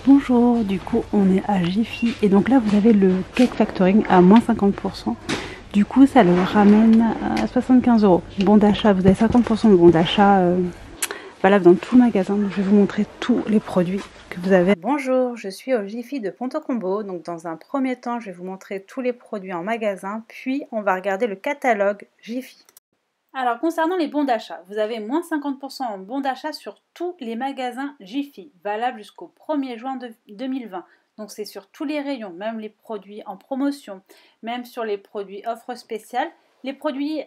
Bonjour, du coup on est à Jiffy et donc là vous avez le Cake Factoring à moins 50%. Du coup ça le ramène à 75 €. Bon d'achat, vous avez 50% de bon d'achat valable dans tout le magasin. Donc je vais vous montrer tous les produits que vous avez. Bonjour, je suis au Jiffy de Ponto Combo. Donc dans un premier temps je vais vous montrer tous les produits en magasin, puis on va regarder le catalogue Jiffy. Alors, concernant les bons d'achat, vous avez moins 50% en bons d'achat sur tous les magasins Jiffy, valable jusqu'au 1er juin 2020. Donc, c'est sur tous les rayons, même les produits en promotion, même sur les produits offres spéciales. Les produits,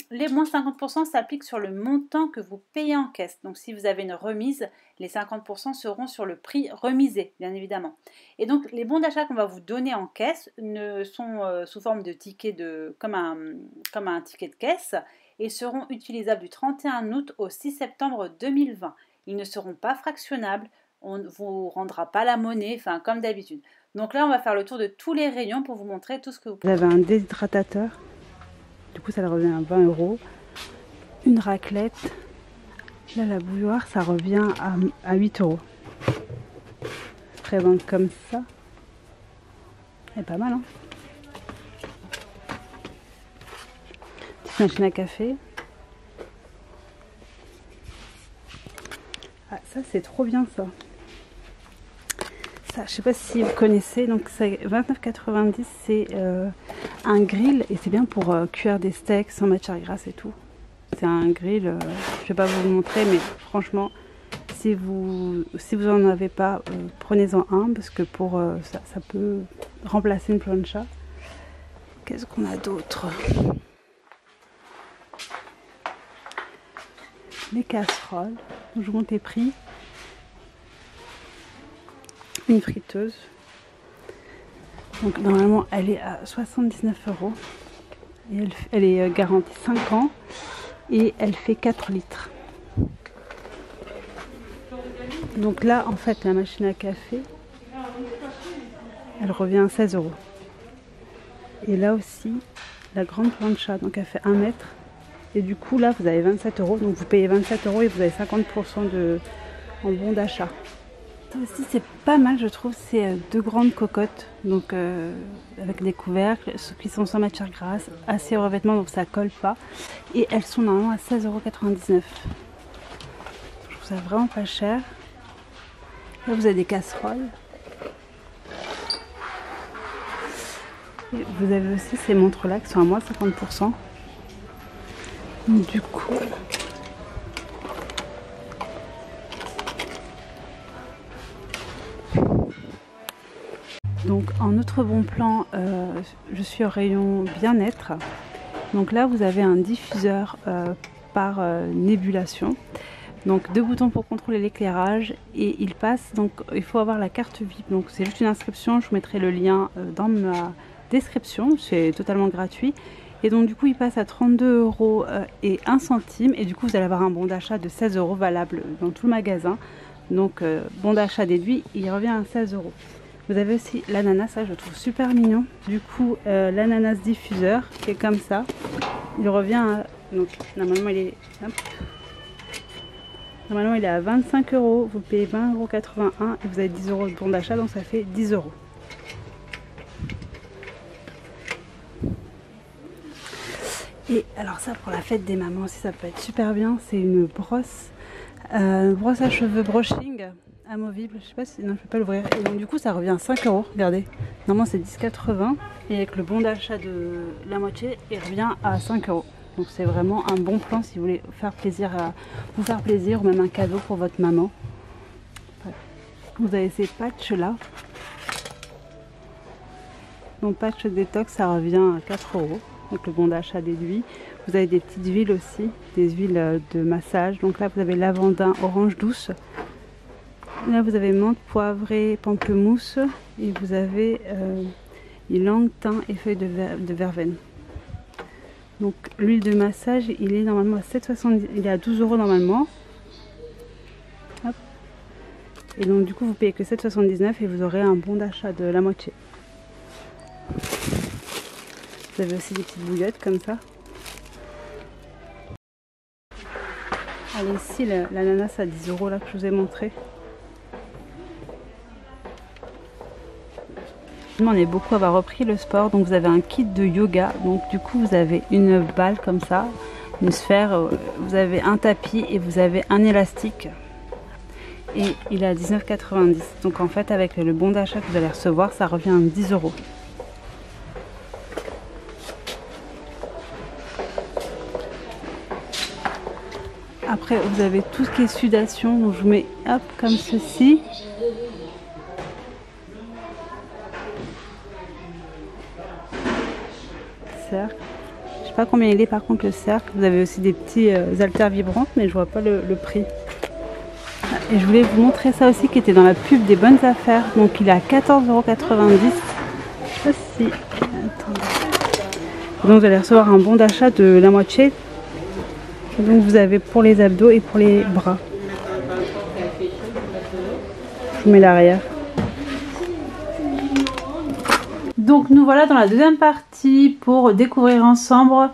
les moins 50% s'appliquent sur le montant que vous payez en caisse. Donc, si vous avez une remise, les 50% seront sur le prix remisé, bien évidemment. Et donc, les bons d'achat qu'on va vous donner en caisse ne sont sous forme de tickets comme un ticket de caisse et seront utilisables du 31 août au 6 septembre 2020. Ils ne seront pas fractionnables, on ne vous rendra pas la monnaie, enfin comme d'habitude. Donc là, on va faire le tour de tous les rayons pour vous montrer tout ce que vous pouvez. Vous avez un déshydratateur, du coup ça revient à 20 €. Une raclette, là la bouilloire, ça revient à 8 €. Se présente comme ça. C'est pas mal, hein? Machine à café. Ah, ça c'est trop bien ça. Ça, je sais pas si vous connaissez, donc c'est 29,90 €. C'est un grill et c'est bien pour cuire des steaks sans matière grasse et tout. C'est un grill, je vais pas vous le montrer, mais franchement, si vous en avez pas, prenez-en un parce que pour ça peut remplacer une plancha. Qu'est-ce qu'on a d'autre? Les casseroles, je vous montre les prix. Une friteuse, donc normalement elle est à 79 € et elle est garantie 5 ans et elle fait 4 litres. Donc là en fait la machine à café elle revient à 16 € et là aussi la grande plancha, donc elle fait 1 mètre. Et du coup là vous avez 27 €, donc vous payez 27 € et vous avez 50% en bon d'achat. Ça aussi c'est pas mal je trouve, c'est 2 grandes cocottes, donc avec des couvercles qui sont sans matière grasse, assez revêtement donc ça colle pas. Et elles sont normalement à 16,99 €. Je trouve ça vraiment pas cher. Là vous avez des casseroles. Et vous avez aussi ces montres là qui sont à moins 50%. Du coup, donc en autre bon plan, je suis au rayon bien-être. Donc là vous avez un diffuseur par nébulation. Donc 2 boutons pour contrôler l'éclairage et il passe, donc il faut avoir la carte VIP. Donc c'est juste une inscription, je vous mettrai le lien dans ma description, c'est totalement gratuit. Et donc du coup il passe à 32 € et 1 centime et du coup vous allez avoir un bon d'achat de 16 € valable dans tout le magasin. Donc bon d'achat déduit, il revient à 16 €. Vous avez aussi l'ananas, ça je trouve super mignon. Du coup l'ananas diffuseur qui est comme ça, il revient à, donc normalement il est, hop, normalement il est à 25 €, vous payez 20,81 € et vous avez 10 € de bon d'achat, donc ça fait 10 €. Et alors ça pour la fête des mamans aussi ça peut être super bien, c'est une brosse à cheveux brushing amovible, je sais pas si, non je peux pas l'ouvrir, et donc du coup ça revient à 5 €, regardez, normalement c'est 10,80 € et avec le bon d'achat de la moitié il revient à 5 €. Donc c'est vraiment un bon plan si vous voulez faire plaisir vous faire plaisir ou même un cadeau pour votre maman. Vous avez ces patchs là, donc patch détox ça revient à 4 €. Donc le bon d'achat déduit. Vous avez des petites huiles aussi, des huiles de massage. Donc là vous avez lavandin, orange douce. Là vous avez menthe, poivrée, pamplemousse. Et vous avez ylang, thym et feuilles de verveine. Donc l'huile de massage, il est normalement à 7,70 €, il est à 12 € normalement. Hop. Et donc du coup vous payez que 7,79 € et vous aurez un bon d'achat de la moitié. Vous avez aussi des petites bouillottes comme ça. Allez, ici l'ananas à 10 € là que je vous ai montré. On est beaucoup à avoir repris le sport, donc vous avez un kit de yoga, donc du coup vous avez une balle comme ça, une sphère, vous avez un tapis et vous avez un élastique. Et il est à 19,90 €. Donc en fait avec le bon d'achat que vous allez recevoir, ça revient à 10 €. Après vous avez tout ce qui est sudation, donc je vous mets hop comme ceci. Cercle. Je sais pas combien il est par contre le cercle. Vous avez aussi des petits haltères vibrantes, mais je vois pas le prix. Et je voulais vous montrer ça aussi qui était dans la pub des bonnes affaires. Donc il est à 14,90 €. Je sais pas si... Attendez. Donc vous allez recevoir un bon d'achat de la moitié. Donc vous avez pour les abdos et pour les bras. Je vous mets l'arrière. Donc nous voilà dans la deuxième partie pour découvrir ensemble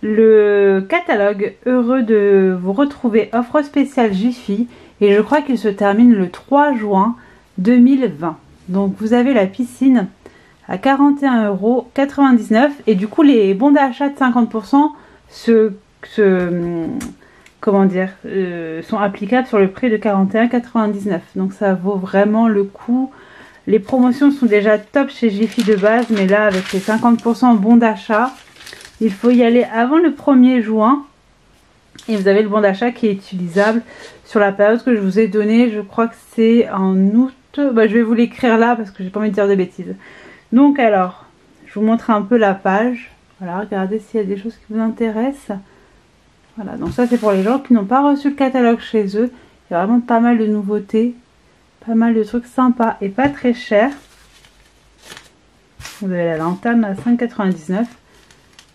le catalogue. Heureux de vous retrouver, offre spéciale Jiffy, et je crois qu'il se termine le 3 juin 2020. Donc vous avez la piscine à 41,99 € et du coup les bons d'achat de 50% sont applicables sur le prix de 41,99 €. Donc ça vaut vraiment le coup. Les promotions sont déjà top chez Jiffy de base, mais là avec les 50% bon d'achat, il faut y aller avant le 1er juin. Et vous avez le bon d'achat qui est utilisable sur la période que je vous ai donnée. Je crois que c'est en août. Bah, je vais vous l'écrire là parce que j'ai pas envie de dire de bêtises. Donc alors, je vous montre un peu la page. Voilà, regardez s'il y a des choses qui vous intéressent. Voilà, donc ça c'est pour les gens qui n'ont pas reçu le catalogue chez eux. Il y a vraiment pas mal de nouveautés. Pas mal de trucs sympas et pas très chers. Vous avez la lanterne à 5,99 €.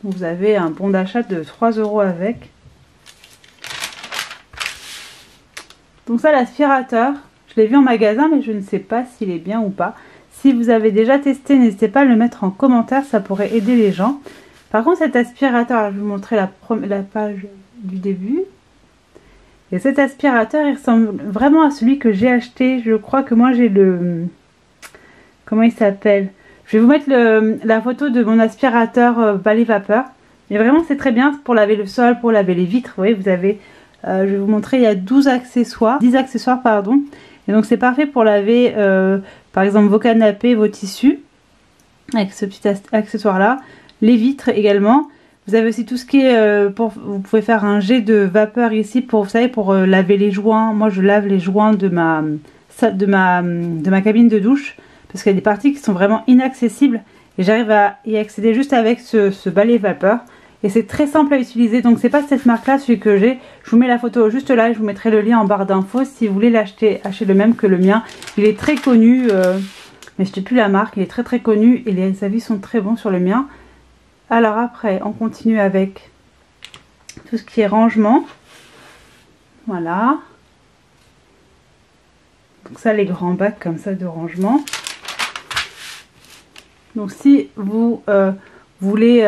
Vous avez un bon d'achat de 3 € avec. Donc ça, l'aspirateur, je l'ai vu en magasin, mais je ne sais pas s'il est bien ou pas. Si vous avez déjà testé, n'hésitez pas à le mettre en commentaire, ça pourrait aider les gens. Par contre, cet aspirateur, je vais vous montrer la page du début. Et cet aspirateur, il ressemble vraiment à celui que j'ai acheté. Je crois que moi j'ai le... Comment il s'appelle? Je vais vous mettre la photo de mon aspirateur balai vapeur. Mais vraiment c'est très bien pour laver le sol, pour laver les vitres. Vous voyez, vous avez... je vais vous montrer, il y a 10 accessoires, pardon. Et donc c'est parfait pour laver par exemple vos canapés, vos tissus. Avec ce petit accessoire là. Les vitres également. Vous avez aussi tout ce qui est, vous pouvez faire un jet de vapeur ici pour, vous savez, pour laver les joints. Moi je lave les joints de ma cabine de douche parce qu'il y a des parties qui sont vraiment inaccessibles et j'arrive à y accéder juste avec ce balai vapeur. Et c'est très simple à utiliser, donc c'est pas cette marque là, celui que j'ai. Je vous mets la photo juste là et je vous mettrai le lien en barre d'infos si vous voulez l'acheter. Achetez le même que le mien. Il est très connu, mais je ne sais plus la marque, il est très connu et les avis sont très bons sur le mien. Alors après, on continue avec tout ce qui est rangement. Voilà. Donc ça, les grands bacs comme ça de rangement. Donc si vous voulez...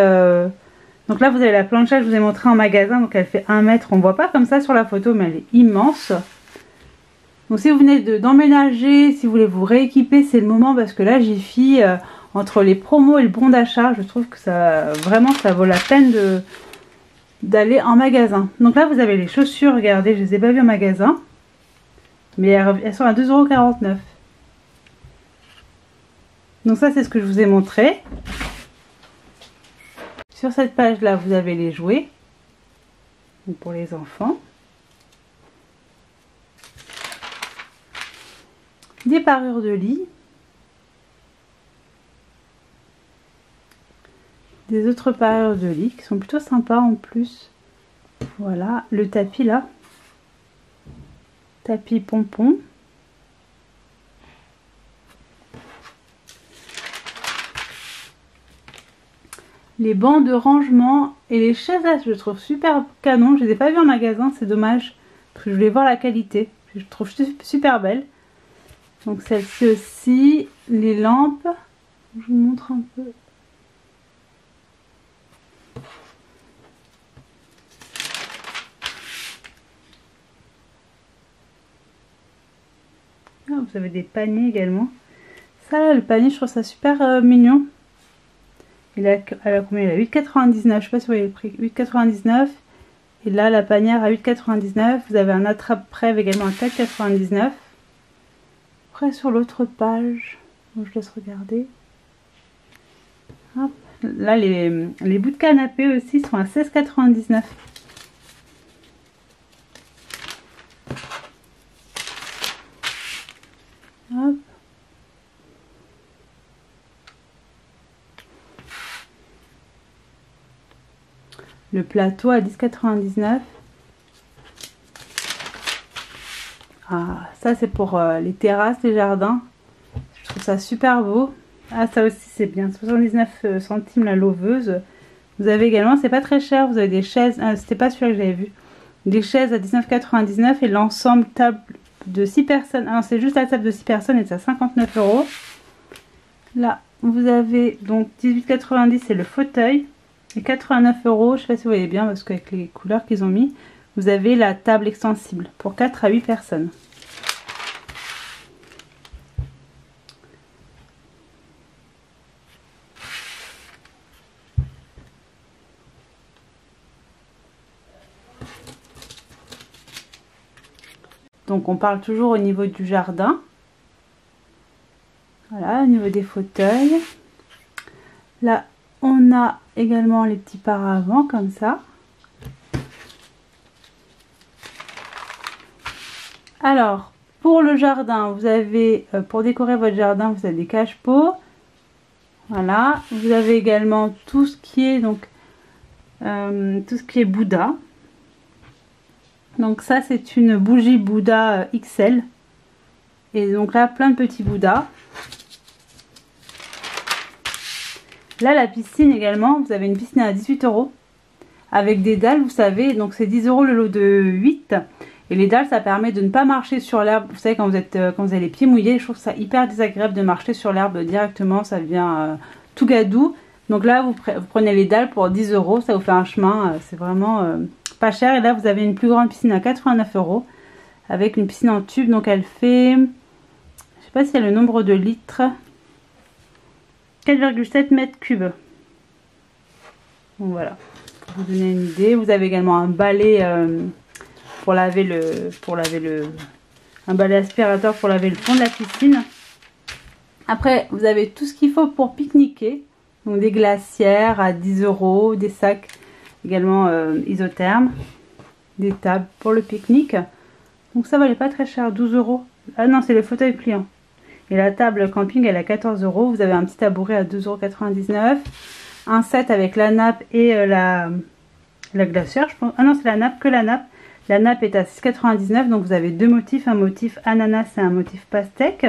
donc là, vous avez la planchette, je vous ai montré en magasin. Donc elle fait 1 mètre. On ne voit pas comme ça sur la photo, mais elle est immense. Donc si vous venez d'emménager, si vous voulez vous rééquiper, c'est le moment parce que là, Jiffy... entre les promos et le bon d'achat, je trouve que ça vraiment ça vaut la peine d'aller en magasin. Donc là vous avez les chaussures, regardez, je les ai pas vues en magasin. Mais elles sont à 2,49 €. Donc ça c'est ce que je vous ai montré. Sur cette page là vous avez les jouets. Donc pour les enfants. Des parures de lit. Des autres parures de lit qui sont plutôt sympas en plus. Voilà, le tapis là. Tapis pompon. Les bancs de rangement et les chaises là, je trouve super canon. Je les ai pas vues en magasin, c'est dommage. Parce que je voulais voir la qualité. Je trouve super belle. Donc celle-ci aussi. Les lampes. Je vous montre un peu. Vous avez des paniers également. Ça là, le panier, je trouve ça super mignon. Elle a combien? Il a 8,99. Je sais pas si vous voyez le prix. 8,99. Et là, la panière à 8,99. Vous avez un attrape-prêve également à 4,99. Après, sur l'autre page, donc je laisse regarder. Hop. Là, les bouts de canapé aussi sont à 16,99. Hop. Le plateau à 10,99. Ah, ça c'est pour les terrasses, les jardins. Je trouve ça super beau. Ah, ça aussi c'est bien. 79 centimes la lauveuse. Vous avez également, c'est pas très cher, vous avez des chaises. Ah, c'était pas celui que j'avais vu. Des chaises à 19,99 et l'ensemble table de 6 personnes. Ah non, c'est juste la table de 6 personnes et c'est à 59 €. Là, vous avez donc 18,90 c'est le fauteuil. Et 89 €, je sais pas si vous voyez bien parce qu'avec les couleurs qu'ils ont mis, vous avez la table extensible pour 4 à 8 personnes. Donc on parle toujours au niveau du jardin. Voilà, au niveau des fauteuils. Là, on a également les petits paravents comme ça. Alors, pour le jardin, vous avez, pour décorer votre jardin, vous avez des cache-pots. Voilà. Vous avez également tout ce qui est, donc, tout ce qui est Bouddha. Donc ça, c'est une bougie Bouddha XL. Et donc là, plein de petits Bouddhas. Là, la piscine également, vous avez une piscine à 18 € avec des dalles, vous savez, donc c'est 10 € le lot de 8. Et les dalles, ça permet de ne pas marcher sur l'herbe. Vous savez, quand vous avez les pieds mouillés, je trouve ça hyper désagréable de marcher sur l'herbe directement, ça devient tout gadou. Donc là, vous prenez les dalles pour 10 €, ça vous fait un chemin, c'est vraiment pas cher. Et là, vous avez une plus grande piscine à 89 € avec une piscine en tube, donc elle fait, je sais pas s'il y a le nombre de litres. 4,7 mètres cubes. Donc voilà, pour vous donner une idée. Vous avez également un balai pour laver un balai aspirateur pour laver le fond de la piscine. Après, vous avez tout ce qu'il faut pour pique-niquer. Donc des glacières à 10 €, des sacs également isothermes, des tables pour le pique-nique. Donc ça valait pas très cher, 12 €. Ah non, c'est le fauteuil pliant. Et la table camping, elle est à 14 €. Vous avez un petit tabouret à 2,99 €. Un set avec la nappe et la glacière, je pense. Ah non, c'est la nappe, que la nappe. La nappe est à 6,99 €. Donc vous avez deux motifs. Un motif ananas et un motif pastèque.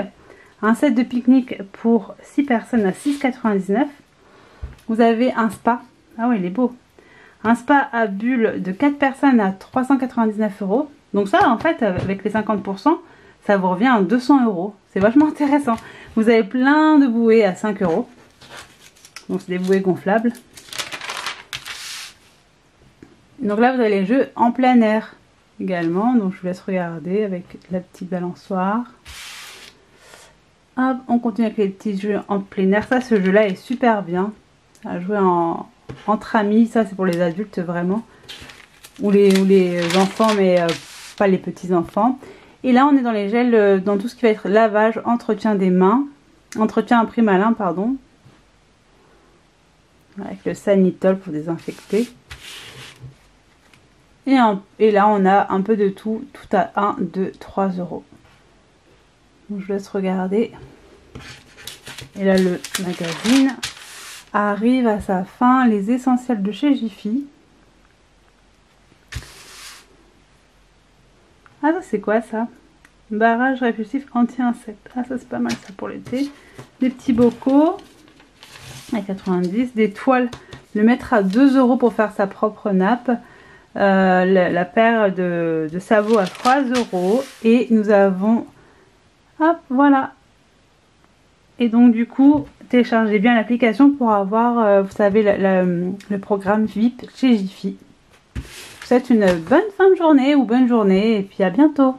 Un set de pique-nique pour 6 personnes à 6,99 €. Vous avez un spa. Ah oui, il est beau. Un spa à bulles de 4 personnes à 399 €. Donc ça, en fait, avec les 50%, ça vous revient à 200 €. C'est vachement intéressant. Vous avez plein de bouées à 5 €. Donc c'est des bouées gonflables. Donc là, vous avez les jeux en plein air également. Donc je vous laisse regarder avec la petite balançoire. Hop, on continue avec les petits jeux en plein air. Ça, ce jeu-là est super bien. À jouer entre amis. Ça, c'est pour les adultes vraiment. Ou les enfants, mais pas les petits enfants. Et là, on est dans les gels, dans tout ce qui va être lavage, entretien des mains. Entretien à prix malin, pardon. Avec le Sanitol pour désinfecter. Et là, on a un peu de tout. Tout à 1, 2, 3 €. Donc, je vous laisse regarder. Et là, le magazine arrive à sa fin. Les essentiels de chez Jiffy. Ah, ça c'est quoi ça? Barrage répulsif anti-insectes. Ah, ça c'est pas mal ça pour l'été. Des petits bocaux à 90. Des toiles. Le mettre à 2 € pour faire sa propre nappe. La paire de sabots à 3 €. Et nous avons... Hop, voilà. Et donc du coup, téléchargez bien l'application pour avoir, vous savez, le programme VIP chez Jiffy. Je vous souhaite une bonne fin de journée ou bonne journée et puis à bientôt.